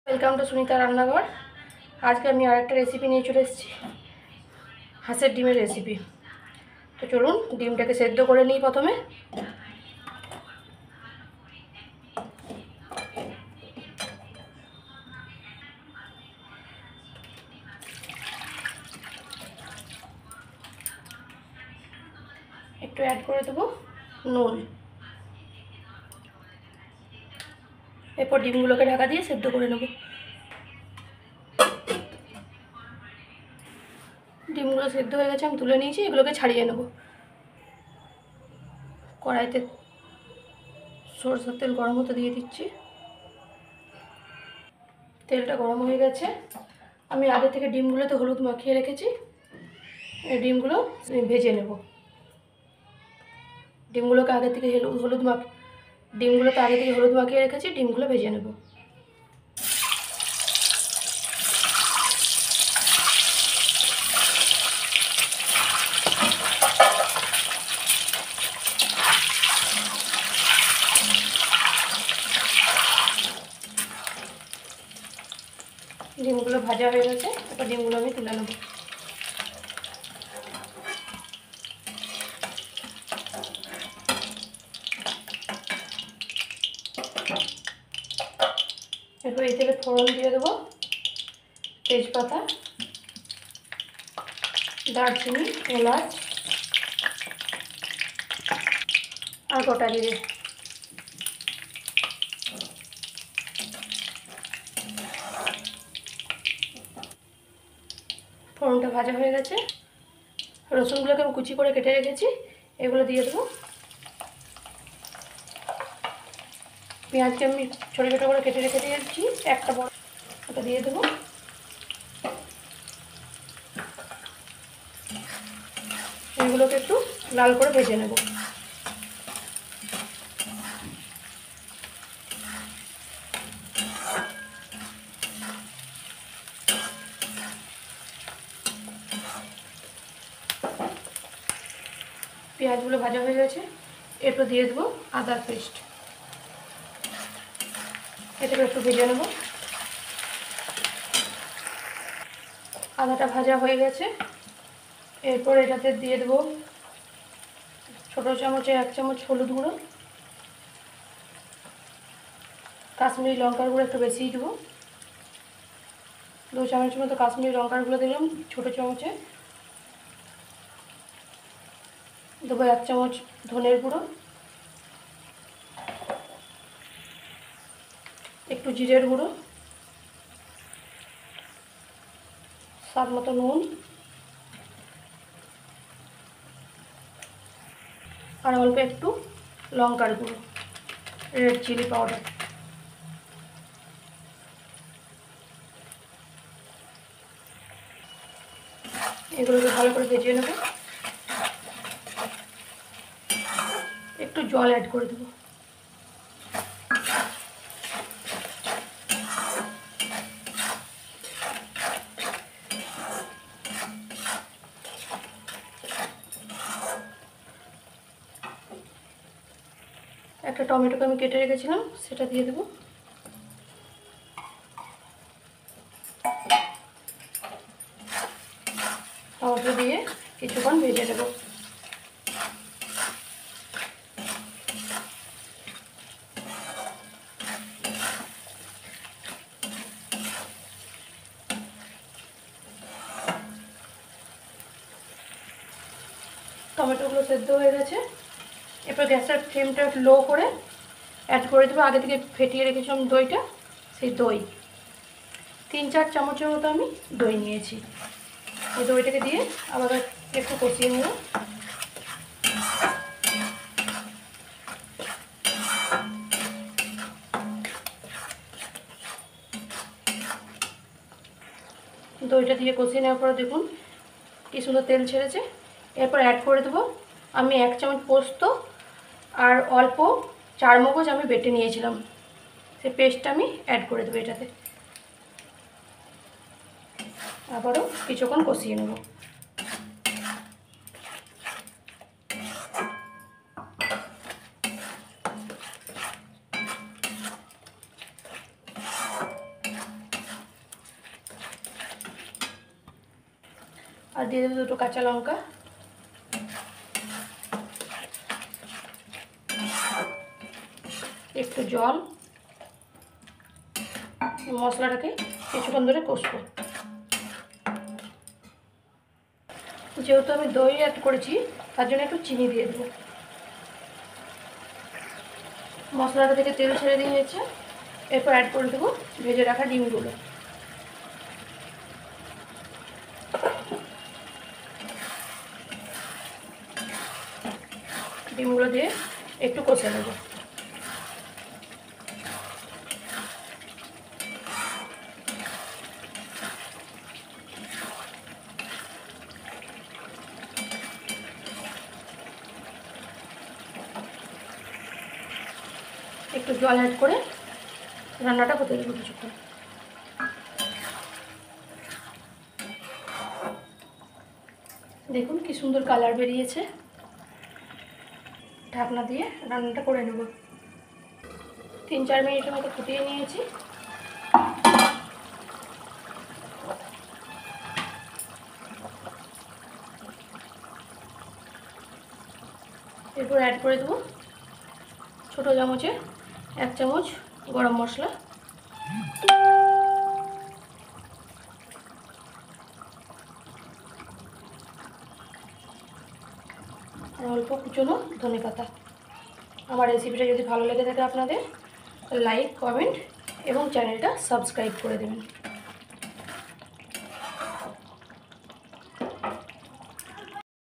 Welcome to Sunita রান্নাঘর। আজকে আমি আরেকটা রেসিপি নিয়ে চলে এসেছি, হাঁসের ডিমের রেসিপি। তো চলুন ডিমটাকে সেদ্ধ করে নিই। প্রথমে একটু অ্যাড করে দেবো নুন, এরপর ডিমগুলোকে ঢাকা দিয়ে সেদ্ধ করে নেব। ডিমগুলো সেদ্ধ হয়ে গেছে, আমি তুলে নিয়েছি। এগুলোকে ছাড়িয়ে নেব। কড়াইতে সরষের তেল গরম হতে দিয়ে দিচ্ছি। তেলটা গরম হয়ে গেছে। আমি আগে থেকে ডিমগুলোতে হলুদ মাখিয়ে রেখেছি। এই ডিমগুলো ভেজে নেব। ডিমগুলোতে আগে থেকে হলুদ মাখিয়ে রেখেছি। ডিমগুলো ভেজে নেব। ডিমগুলো ভাজা হয়ে গেছে, এবার ডিমগুলো আমি তুলে নেব। এরপর এই তেলে ফোড়ন দিয়ে দেবো তেজপাতা, দারচিনি, এলাচ আর গোটা জিরে। ফোড়নটা ভাজা হয়ে গেছে। রসুনগুলোকে আমি কুচি করে কেটে রেখেছি, এগুলো দিয়ে দেবো। পেঁয়াজকে আমি ছোটো ছোটো করে কেটে রেখে দিয়েছি, একটা বড়, ওটা দিয়ে দেবো। এগুলোকে একটু লাল করে ভেজে নেব। পেঁয়াজগুলো ভাজা হয়ে গেছে, এরপর দিয়ে দেবো আদার পেস্ট। এটাকে একটু ভেজে নেব। আদাটা ভাজা হয়ে গেছে, এরপর এটাতে দিয়ে দেবো ছোটো চামচে 1 চামচ হলুদ গুঁড়ো, কাশ্মীরি লঙ্কার গুঁড়ো একটু বেশিই দেবো। 2 চামচ মতো কাশ্মীরি লঙ্কার গুঁড়ো দিলাম ছোটো চামচে। দেবো 1 চামচ ধনের গুঁড়ো, একটু জিরের গুঁড়ো, স্বাদ মতো নুন আর অল্প একটু লঙ্কার গুঁড়ো, রেড চিলি পাউডার। এগুলোকে ভালো করে ভেজে নেব। একটু জল অ্যাড করে দেবো। একটা টমেটোকে আমি কেটে রেখেছিলাম, সেটা দিয়ে দেবো। টমেটো দিয়ে কিছুক্ষণ ভেজে নেব। টমেটোগুলো সেদ্ধ হয়ে গেছে, এরপর গ্যাসের ফ্লেমটা লো করে অ্যাড করে দেবো আগে থেকে ফেটিয়ে রেখেছিলাম দইটা। সেই দই 3-4 চামচের মতো আমি দই নিয়েছি। এই দইটাকে দিয়ে আবার একটু কষিয়ে নেব। দইটা দিয়ে কষিয়ে নেওয়ার পরে দেখুন কি সুন্দর তেল ছেড়েছে। এরপর অ্যাড করে দেবো আমি 1 চামচ পোস্ত আর অল্প চারমগজ আমি বেটে নিয়েছিলাম, সেই পেস্টটা আমি অ্যাড করে দেবো এটাতে। আবারও কিছুক্ষণ কষিয়ে নেব। আর দিয়ে দেবো 2টো কাঁচা লঙ্কা, একটু জল। মশলাটাকে কিছুক্ষণ ধরে কষবো। যেহেতু আমি দই অ্যাড করেছি তার জন্য একটু চিনি দিয়ে দেবো। মশলাটা থেকে তেল ছেড়ে দিয়েছে, এরপর অ্যাড করে দেবো ভেজে রাখা ডিমগুলো। ডিমগুলো দিয়ে একটু কষে নেব। একটু জল অ্যাড করে রান্নাটা হতে দেবো কিছুক্ষণ। দেখুন কি সুন্দর কালার বেরিয়েছে। ঢাকনা দিয়ে রান্নাটা করে নেব। 3-4 মিনিটের মতো ফুটিয়ে নিয়েছি। এরপর অ্যাড করে দেবো ছোটো চামচে 1 চামচ গরম মশলা, আর অল্প কুচনো ধনেপাতা। আমার রেসিপিটা যদি ভালো লেগে থাকে আপনাদের, লাইক, কমেন্ট এবং চ্যানেলটা সাবস্ক্রাইব করে দেবেন।